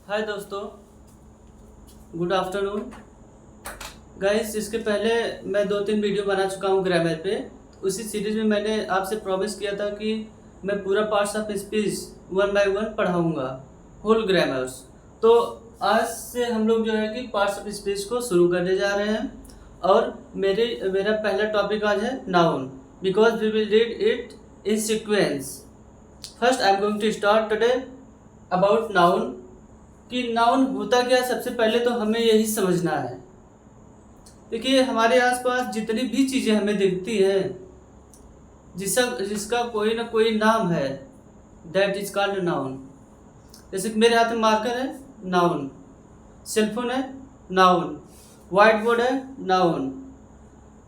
हाय दोस्तों, good afternoon guys. इसके पहले मैं 2-3 वीडियो बना चुका हूँ ग्रामर पे। उसी सीरीज में मैंने आपसे प्रॉमिस किया था कि मैं पूरा पार्ट्स ऑफ स्पीच 1 बाय 1 पढ़ाऊँगा, होल ग्रामर्स। तो आज से हम लोग जो है कि पार्ट्स ऑफ स्पीच को शुरू करने जा रहे हैं। और मेरा पहला टॉपिक आज है noun, because we will read it in sequence. First I am going to start today about noun. कि नाउन होता क्या है, सबसे पहले तो हमें यही समझना है। देखिए, हमारे आसपास जितनी भी चीज़ें हमें दिखती हैं, जिसका कोई ना कोई नाम है, दैट इज कॉल्ड नाउन। जैसे कि मेरे हाथ में मार्कर है, नाउन। सेलफोन है, नाउन। व्हाइट बोर्ड है, नाउन।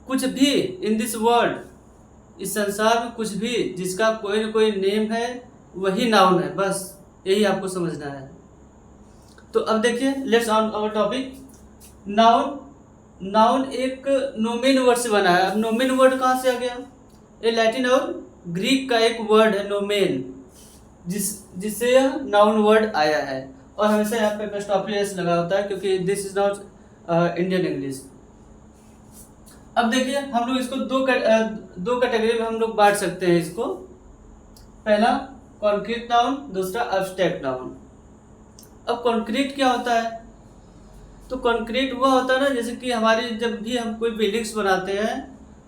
कुछ भी इन दिस वर्ल्ड, इस संसार में कुछ भी जिसका कोई ना कोई नेम है, वही नाउन है। बस यही आपको समझना है। तो अब देखिए, let's on our topic. Noun एक नोमेन वर्ड से बना है। अब नोमेन वर्ड कहाँ से आ गया? ये लैटिन और ग्रीक का एक वर्ड है नोमेन, जिससे यह नाउन वर्ड आया है। और हमेशा यहाँ पे एपोस्ट्रोफी एस लगा होता है, क्योंकि this is not Indian English. अब देखिए, हम लोग इसको दो कैटेगरी में हम लोग बांट सकते हैं इसको। पहला कॉन्क्रीट नाउन, दूसरा एब्स्ट्रैक्ट नाउन। अब कॉन्क्रीट क्या होता है? तो कॉन्क्रीट वह होता है ना, जैसे कि हमारी जब भी हम कोई बिल्डिंग्स बनाते हैं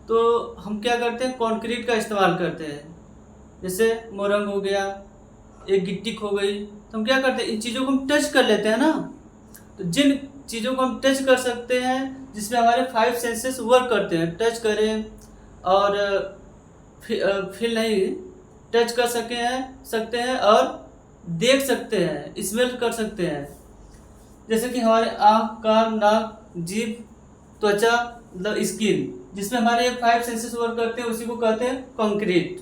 तो हम क्या करते हैं, कॉन्क्रीट का इस्तेमाल करते हैं। जैसे मोरंग हो गया, एक गिट्टी हो गई, तो हम क्या करते हैं, इन चीज़ों को हम टच कर लेते हैं ना। तो जिन चीज़ों को हम टच कर सकते हैं, जिसमें हमारे 5 सेंसेस वर्क करते हैं, टच करें और फील नहीं, टच कर सकते हैं और देख सकते हैं, स्मेल कर सकते हैं। जैसे कि हमारे आँख, कान, नाक, जीभ, त्वचा, मतलब स्किन, जिसमें हमारे 5 सेंसेस वर्क करते हैं, उसी को कहते हैं कॉन्क्रीट।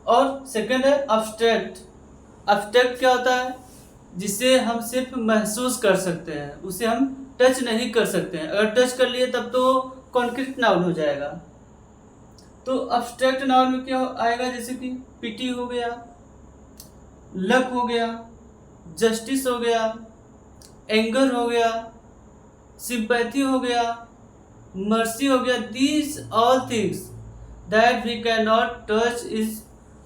और सेकंड है अब्स्ट्रैक्ट। अब्स्ट्रैक्ट क्या होता है? जिसे हम सिर्फ महसूस कर सकते हैं, उसे हम टच नहीं कर सकते हैं। अगर टच कर लिए तब तो कॉन्क्रीट नाउन हो जाएगा। तो अब्स्ट्रैक्ट नाउन में क्या आएगा? जैसे कि पिटी हो गया, लक हो गया, जस्टिस हो गया, एंगर हो गया, सिंपैथी हो गया, मर्सी हो गया। These all things that we can not touch is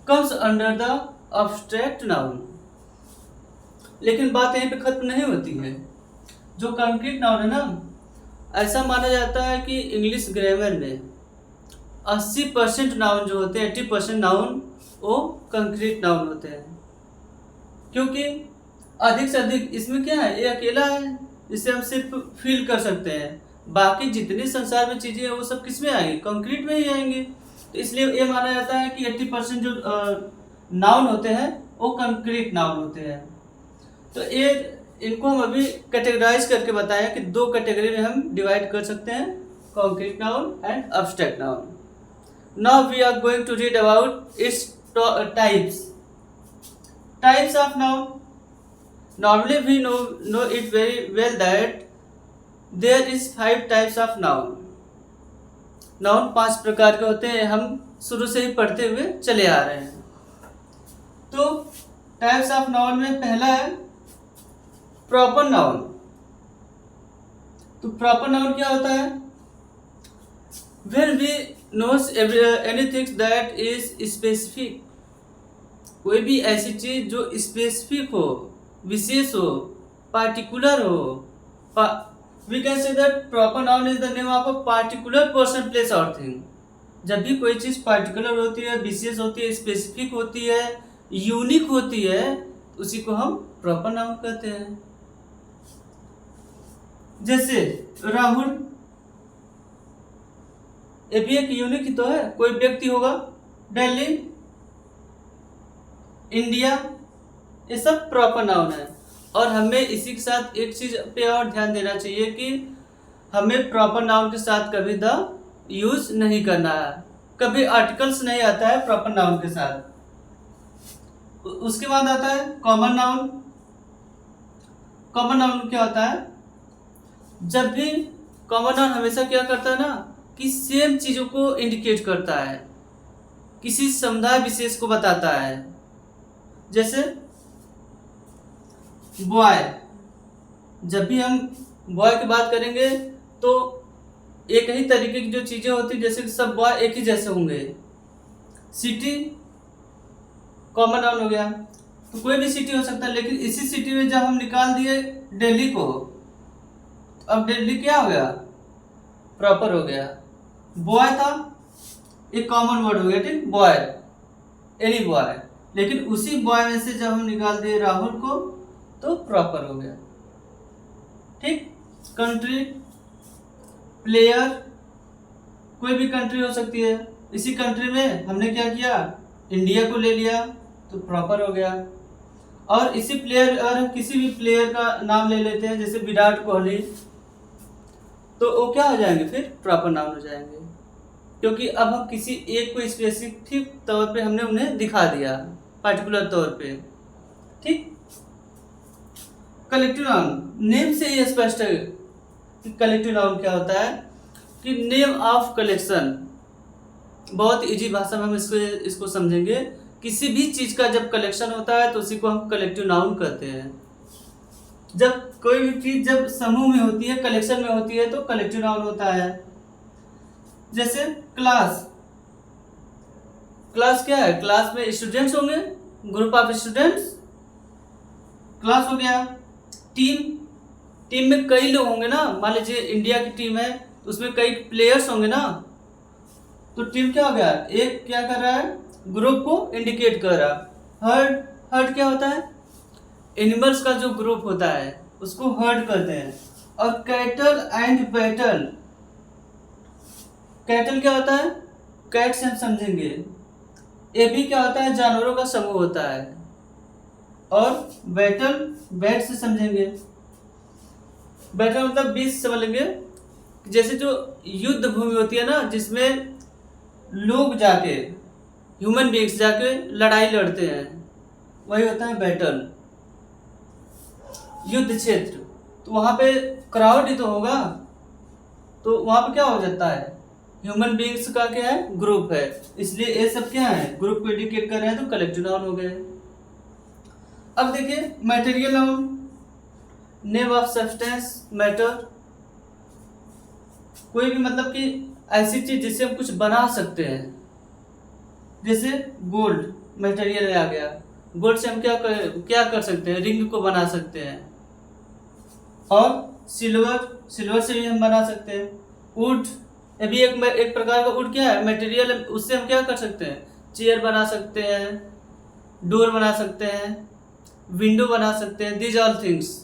comes under the abstract noun. लेकिन बात यहीं पे खत्म नहीं होती है। जो कॉन्क्रीट नाउन है ना, ऐसा माना जाता है कि इंग्लिश ग्रामर में 80% नाउन जो होते हैं, 80% नाउन वो कॉन्क्रीट नाउन होते हैं। क्योंकि अधिक से अधिक इसमें क्या है, ये अकेला है जिसे हम सिर्फ फील कर सकते हैं। बाकी जितनी संसार में चीज़ें हैं वो सब किस में आएंगी? कंक्रीट में ही आएंगी। तो इसलिए ये माना जाता है कि 80% जो नाउन होते हैं वो कंक्रीट नाउन होते हैं। तो ये इनको हम अभी कैटेगराइज करके बताया कि 2 कैटेगरी में हम डिवाइड कर सकते हैं, concrete noun and abstract noun. Now we are going to read about its types. Types of noun. Normally we know it very well that there is 5 types of noun. Noun 5 प्रकार के होते हैं, हम शुरू से ही पढ़ते हुए चले आ रहे हैं। तो टाइप्स ऑफ नाउन में पहला है प्रॉपर नाउन। तो प्रॉपर नाउन क्या होता है? When we knows anything that is specific, कोई भी ऐसी चीज जो स्पेसिफिक हो, विशेष हो, पार्टिकुलर हो। We can say that proper noun is the name of a particular person, place और थिंग। जब भी कोई चीज पार्टिकुलर होती है, विशेष होती है, स्पेसिफिक होती है, यूनिक होती है, उसी को हम प्रॉपर नाउन कहते हैं। जैसे राहुल, ये भी एक यूनिक ही तो है, कोई व्यक्ति होगा। दिल्ली, इंडिया, ये सब प्रॉपर नाउन है। और हमें इसी के साथ एक चीज पे और ध्यान देना चाहिए कि हमें प्रॉपर नाउन के साथ कभी द यूज नहीं करना है। कभी आर्टिकल्स नहीं आता है प्रॉपर नाउन के साथ। उसके बाद आता है कॉमन नाउन। कॉमन नाउन क्या होता है? जब भी कॉमन नाउन हमेशा क्या करता है ना, कि सेम चीजों को इंडिकेट करता है, किसी समुदाय विशेष को बताता है। जैसे बॉय, जब भी हम बॉय की बात करेंगे तो एक ही तरीके की जो चीज़ें होती हैं, जैसे कि सब बॉय एक ही जैसे होंगे। सिटी कॉमन नाउन हो गया, तो कोई भी सिटी हो सकता है, लेकिन इसी सिटी में जब हम निकाल दिए दिल्ली को, अब दिल्ली क्या हो गया, प्रॉपर हो गया। बॉय था एक कॉमन वर्ड हो गया, ठीक, बॉय, एनी बॉय, लेकिन उसी बॉय में से जब हम निकाल दिए राहुल को तो प्रॉपर हो गया, ठीक। कंट्री, प्लेयर, कोई भी कंट्री हो सकती है, इसी कंट्री में हमने क्या किया, इंडिया को ले लिया तो प्रॉपर हो गया। और इसी प्लेयर, अगर हम किसी भी प्लेयर का नाम ले लेते हैं जैसे विराट कोहली, तो वो क्या हो जाएंगे, फिर प्रॉपर नाउन हो जाएंगे, क्योंकि अब हम किसी एक को स्पेसिफिक तौर पे हमने उन्हें दिखा दिया, पर्टिकुलर तौर पे, ठीक। कलेक्टिव नाउन, नेम से ही स्पष्ट है कि कलेक्टिव नाउन क्या होता है, कि नेम ऑफ कलेक्शन, बहुत इजी भाषा में हम इसको समझेंगे। किसी भी चीज का जब कलेक्शन होता है तो उसी को हम कलेक्टिव नाउन कहते हैं। जब कोई भी चीज जब समूह में होती है, कलेक्शन में होती है, तो कलेक्टिव नाउन होता है। जैसे क्लास, क्लास क्या है, क्लास में स्टूडेंट्स होंगे, ग्रुप ऑफ स्टूडेंट्स, क्लास हो गया। टीम, टीम में कई लोग होंगे ना, मान लीजिए इंडिया की टीम है तो उसमें कई प्लेयर्स होंगे ना, तो टीम क्या हो गया, एक क्या कर रहा है, ग्रुप को इंडिकेट कर रहा। हर्ड, हर्ड क्या होता है, एनिमल्स का जो ग्रुप होता है उसको हर्ड कहते हैं। और कैटल एंड बैटल, कैटल क्या होता है, कैट से हम समझेंगे। ए भी क्या होता है, जानवरों का समूह होता है। और बैटल, बैट से समझेंगे, बैटल मतलब बीच से समझ लेंगे, जैसे जो युद्ध भूमि होती है ना, जिसमें लोग जाके, ह्यूमन बींग्स जाके लड़ाई लड़ते हैं, वही होता है बैटल, युद्ध क्षेत्र। तो वहां पे क्राउड ही तो होगा, तो वहां पे क्या हो जाता है, ह्यूमन बींग्स का क्या है, ग्रुप है, इसलिए ये सब क्या है, ग्रुप को इंडिकेट कर रहे हैं, तो कलेक्टिव नाउन हो गए। अब देखिए material noun, name of substance, matter, कोई भी मतलब कि ऐसी चीज जिससे हम कुछ बना सकते हैं, जैसे गोल्ड मटेरियल में आ गया, गोल्ड से हम क्या कर सकते हैं, रिंग को बना सकते हैं। और सिल्वर, सिल्वर से भी हम बना सकते हैं। वुड, ये भी एक प्रकार का वुड क्या है, मटेरियल, उससे हम क्या कर सकते हैं, चेयर बना सकते हैं, डोर बना सकते हैं, विंडो बना सकते हैं, these all things.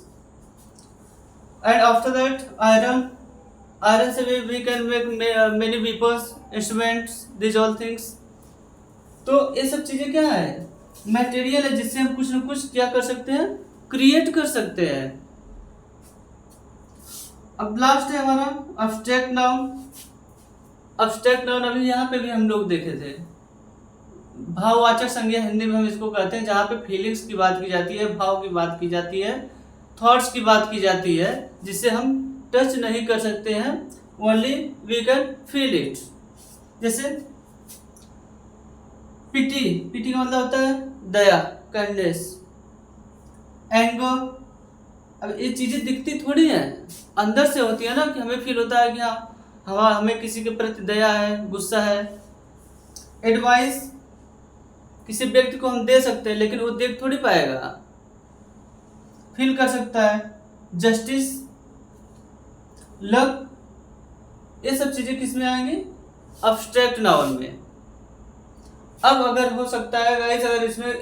And after that iron, iron से भी we can make many weapons, instruments, these all things. तो ये सब चीजें क्या है, मटेरियल है, जिससे हम कुछ न कुछ क्या कर सकते हैं, क्रिएट कर सकते हैं। अब लास्ट है हमारा अब्स्ट्रैक्ट नाउन। अब्स्ट्रैक्ट नाउन अभी यहाँ पे भी हम लोग देखे थे, भाववाचक संज्ञा हिंदी में हम इसको कहते हैं, जहाँ पे फीलिंग्स की बात की जाती है, भाव की बात की जाती है, थॉट्स की बात की जाती है, जिससे हम टच नहीं कर सकते हैं, only we can feel it. जैसे पिटी, पिटी का मतलब होता है दया, काइंडनेस। एंगर, अब ये चीजें दिखती थोड़ी है, अंदर से होती है ना, कि हमें फील होता है कि हाँ हमें किसी के प्रति दया है, गुस्सा है। एडवाइस, किसी व्यक्ति को हम दे सकते हैं, लेकिन वो देख थोड़ी पाएगा, फील कर सकता है। जस्टिस, लव, ये सब चीजें किस में आएंगी, अब्स्ट्रैक्ट नाउन में। अब अगर हो सकता है गाइस, अगर इसमें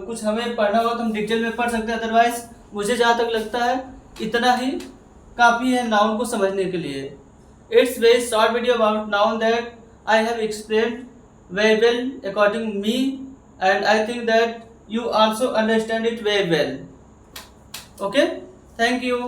कुछ हमें पढ़ना हो तो हम डिटेल में पढ़ सकते हैं, अदरवाइज मुझे जहाँ तक लगता है इतना ही काफ़ी है नाउन को समझने के लिए। It's very short video about noun that I have explained very well according me, and I think that you also understand it very well. Okay, thank you.